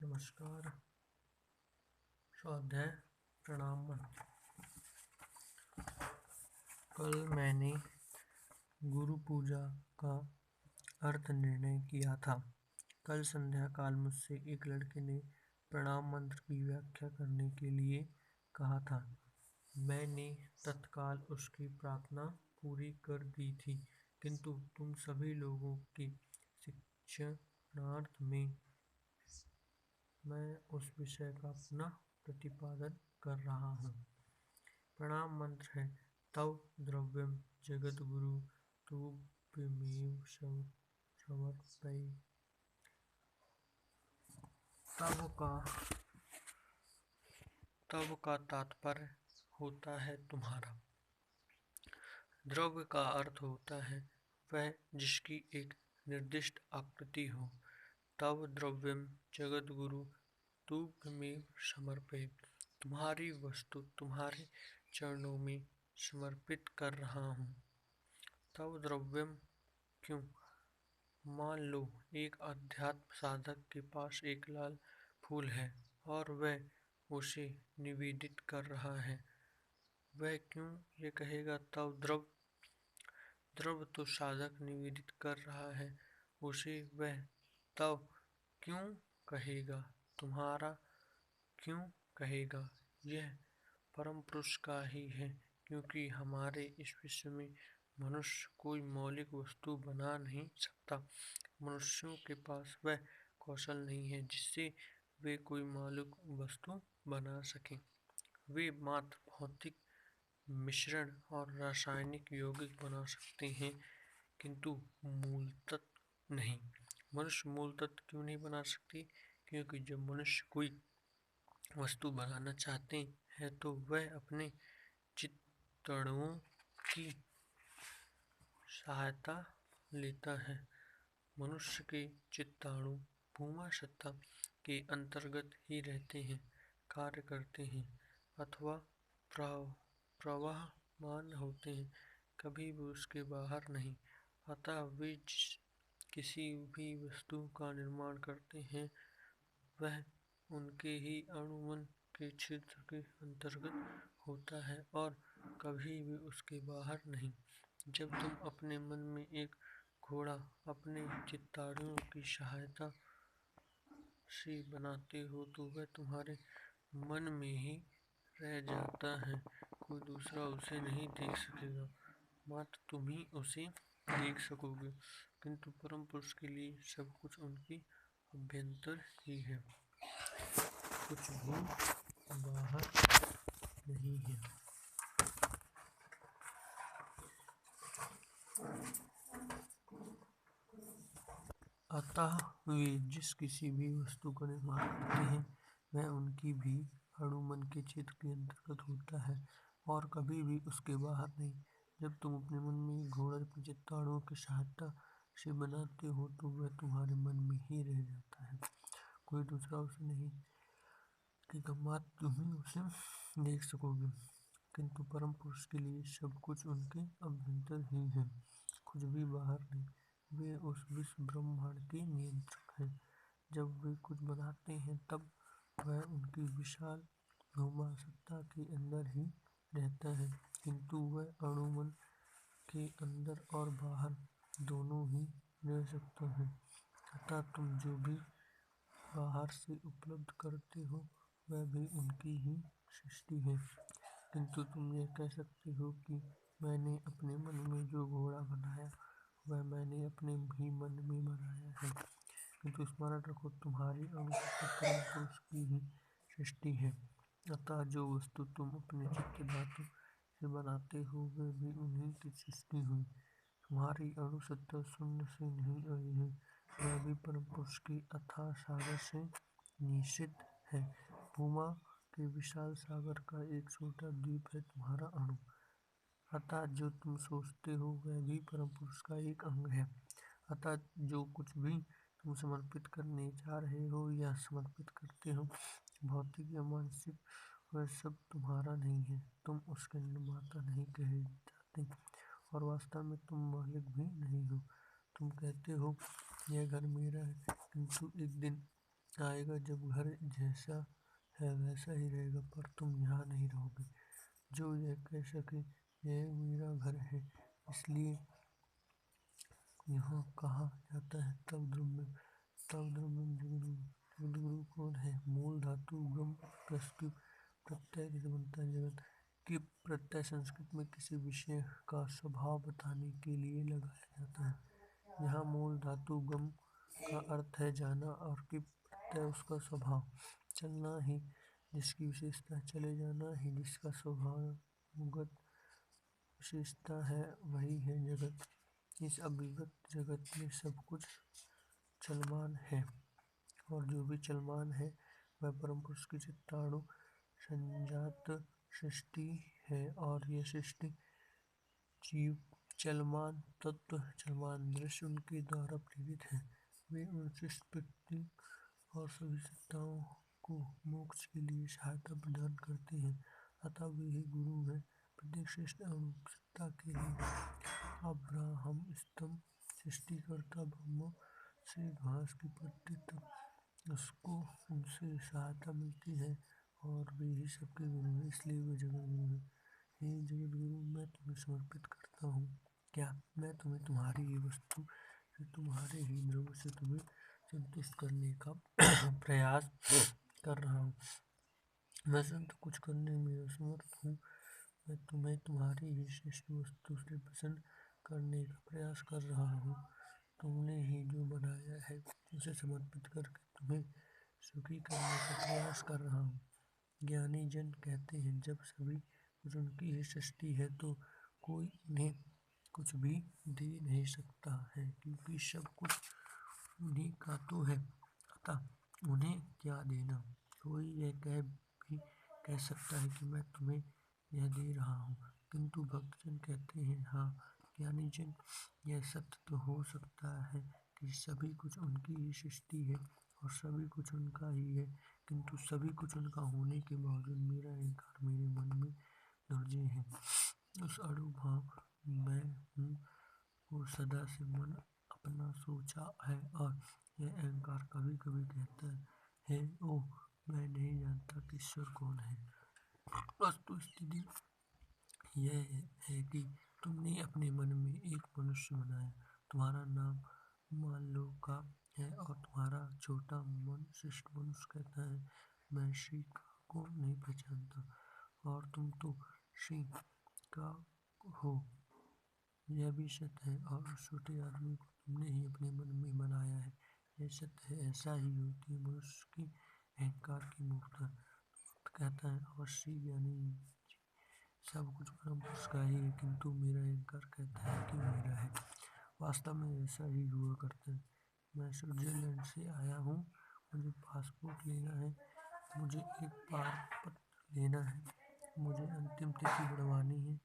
नमस्कार। स्वाध्याय प्रणाम मंत्र। कल मैंने गुरु पूजा का अर्थ निर्णय किया था। कल संध्या काल मुझसे एक लड़के ने प्रणाम मंत्र की व्याख्या करने के लिए कहा था। मैंने तत्काल उसकी प्रार्थना पूरी कर दी थी, किंतु तुम सभी लोगों के शिक्षणार्थ में मैं उस विषय का पुनः प्रतिपादन कर रहा हूँ। प्रणाम मंत्र है तव द्रव्यम जगद्गुरु तुभ्यमेव समर्पये। तव का तात्पर्य होता है तुम्हारा। द्रव्य का अर्थ होता है वह जिसकी एक निर्दिष्ट आकृति हो। तव द्रव्यम जगद्गुरु तुभ्यमेव समर्पयेत्। तुम्हारी वस्तु तुम्हारे चरणों में समर्पित कर रहा हूँ। तव द्रव्यम क्यों? मान लो एक अध्यात्म साधक के पास एक लाल फूल है और वह उसे निवेदित कर रहा है। वह क्यों ये कहेगा तव द्रव्य तो साधक निवेदित कर रहा है, उसे वह तव क्यों कहेगा, तुम्हारा क्यों कहेगा? यह परम पुरुष का ही है, क्योंकि हमारे इस विश्व में मनुष्य कोई मौलिक वस्तु बना नहीं सकता। मनुष्यों के पास वह कौशल नहीं है जिससे वे कोई मौलिक वस्तु बना सकें। वे मात्र भौतिक मिश्रण और रासायनिक यौगिक बना सकते हैं, किंतु मूल तत्व नहीं। मनुष्य मूल तत्व क्यों नहीं बना सकते? क्योंकि जब मनुष्य कोई वस्तु बनाना चाहते हैं तो वह अपने चित्तअणुओं की सहायता लेता है। मनुष्य के चित्ताणु भूमा सत्ता के अंतर्गत ही रहते हैं, कार्य करते हैं अथवा प्रवाहमान होते हैं, कभी भी उसके बाहर नहीं। अतः वे किसी भी वस्तु का निर्माण करते हैं वह उनके ही अणुमन के क्षेत्र के अंतर्गत होता है और कभी भी उसके बाहर नहीं। जब तुम अपने मन में एक घोड़ा अपने चित्ताणुओं की सहायता से बनाते हो तो वह तुम्हारे मन में ही रह जाता है, कोई दूसरा उसे नहीं देख सकेगा, मात्र तुम ही उसे देख सकोगे। किंतु परम पुरुष के लिए सब कुछ उनके अभ्यंतर ही है, कुछ भी बाहर नहीं है। अतः वे जिस किसी भी वस्तु का निर्माण करते हैं वह उनकी भी अणुमन के क्षेत्र के अंतर्गत होता है और कभी भी उसके बाहर नहीं। जब तुम अपने मन में एक घोड़ा अपने चित्ताणुओं की सहायता से बनाते हो तो वह तुम्हारे मन में ही रह जाता है, कोई दूसरा उसे नहीं देखेगा, मात्र तुम ही उसे देख सकोगे। किंतु परम पुरुष के लिए सब कुछ उनके अभ्यंतर ही है, कुछ भी बाहर नहीं। वे उस विश्व ब्रह्मांड के नियंत्रक हैं। जब वे कुछ बनाते हैं तब वह उनकी विशाल भूमा सत्ता के अंदर ही रहता है, किंतु वह अणुमन के अंदर और बाहर दोनों ही रह सकता है। अतः तुम जो भी बाहर से उपलब्ध करते हो वह भी उनकी ही सृष्टि है। किंतु तुम यह कह सकते हो कि मैंने अपने मन में जो घोड़ा बनाया वह मैंने अपने भी मन में बनाया है, किंतु स्मरण रखो तुम्हारी अणुशक्ति परम पुरुष की ही सृष्टि है। अतः जो वस्तु तुम अपने चित्त धातु से बनाते हो वह भी उन्हीं की सृष्टि हुई। तुम्हारी अणुसत्ता शून्य से नहीं आई है, वह भी परम पुरुष के अथाह सागर से निश्चित है। भूमा के विशाल सागर का एक छोटा द्वीप है तुम्हारा अणु। अतः जो तुम सोचते हो वह भी परम पुरुष का एक अंग है। अतः जो कुछ भी तुम समर्पित करने जा रहे हो या समर्पित करते हो, भौतिक या मानसिक, वह सब तुम्हारा नहीं है। तुम उसके निर्माता नहीं कहे जाते और वास्तव में तुम मालिक भी नहीं हो। तुम कहते हो यह घर मेरा है, किंतु एक दिन आएगा जब घर जैसा है वैसा ही रहेगा, पर तुम यहाँ नहीं रहोगे। जो यह कह सके यह मेरा घर है, इसलिए यहाँ कहा जाता है तव द्रव्यम। तव द्रव्यम जगद्गुरु। जगद्गुरु कौन है? मूल धातु गम प्रस्तु प्रत्यय से बनता है जगत। कि प्रत्यय संस्कृत में किसी विषय का स्वभाव बताने के लिए लगाया जाता है। यहाँ मूल धातु गम का अर्थ है जाना और कि प्रत्यय उसका स्वभाव। चलना ही जिसकी विशेषता, चले जाना ही जिसका स्वभावगत विशेषता है, वही है जगत। इस अभिव्यक्त जगत में सब कुछ चलमान है, और जो भी चलमान है वह परम पुरुष की चित्ताणु संजात सृष्टि है। और यह सृष्टि जीव, चलमान तत्व, चलमान दृश्य उनके द्वारा प्रेरित है। वे उन सृष्टि और सभी सत्ताओं को मोक्ष के लिए सहायता प्रदान करते हैं, अतः वे ही गुरु हैं। प्रत्येक श्रेष्ठ सत्ता के लिए अब्राहम स्तंभ, सृष्टिकर्ता ब्रह्मा से घास की पत्ती तक उसको उनसे सहायता मिलती है, और वे ही सबके गुरु हैं, इसलिए वे जगत गुरु हैं। हे जगत गुरु, मैं तुम्हें समर्पित करता हूँ। क्या मैं तुम्हें तुम्हारी ही वस्तु से, तुम्हारे ही द्रव्य से तुम्हें संतुष्ट करने का प्रयास कर रहा हूँ। मैं संत कुछ करने में असमर्थ हूँ। मैं तुम्हें तुम्हारी ही श्रेष्ठ वस्तु से प्रसन्न करने का प्रयास कर रहा हूँ। तुमने ही जो बनाया है उसे समर्पित करके तुम्हें सुखी करने का प्रयास कर रहा हूँ। ज्ञानी जन कहते हैं जब सभी कुछ उनकी ही सृष्टि है तो कोई उन्हें कुछ भी दे नहीं सकता है, क्योंकि सब कुछ उन्हीं का तो है, अतः उन्हें क्या देना। कोई यह भी कह सकता है कि मैं तुम्हें यह दे रहा हूँ, किंतु भक्तजन कहते हैं हाँ ज्ञानी जन, यह सत्य तो हो सकता है कि सभी कुछ उनकी ही सृष्टि है और सभी कुछ उनका ही है, किंतु सभी कुछ उनका होने के बावजूद मेरा अहंकार मेरे मन में धुर्जे है। उस अणु भाव मैं हूँ को सदा से मन अपना सोचा है, और यह अहंकार कभी कभी कहता है ओह मैं नहीं जानता कि ईश्वर कौन है। वस्तु स्थिति यह है कि तुमने अपने मन में एक मनुष्य बनाया, तुम्हारा नाम मान लो का है, और तुम्हारा छोटा मन शिष्ट मनुष्य कहता है मैं श्री को नहीं पहचानता, और तुम तो श्री का हो, यह भी सत्य है। और उस छोटे आदमी को तुमने ही अपने मन में बनाया है, यह सत्य है। ऐसा ही होती है मनुष्य की अहंकार की मूर्खता। भक्त कहता है अवश्य ज्ञानी जी, सब कुछ परम पुरुष का ही है, किंतु मेरा अहंकार कहता है कि मेरा है। वास्तव में ऐसा ही हुआ करता है। मैं स्विट्जरलैंड से आया हूँ, मुझे पासपोर्ट लेना है, मुझे एक पारपत्र लेना है, मुझे अंतिम तिथि बढ़वानी है।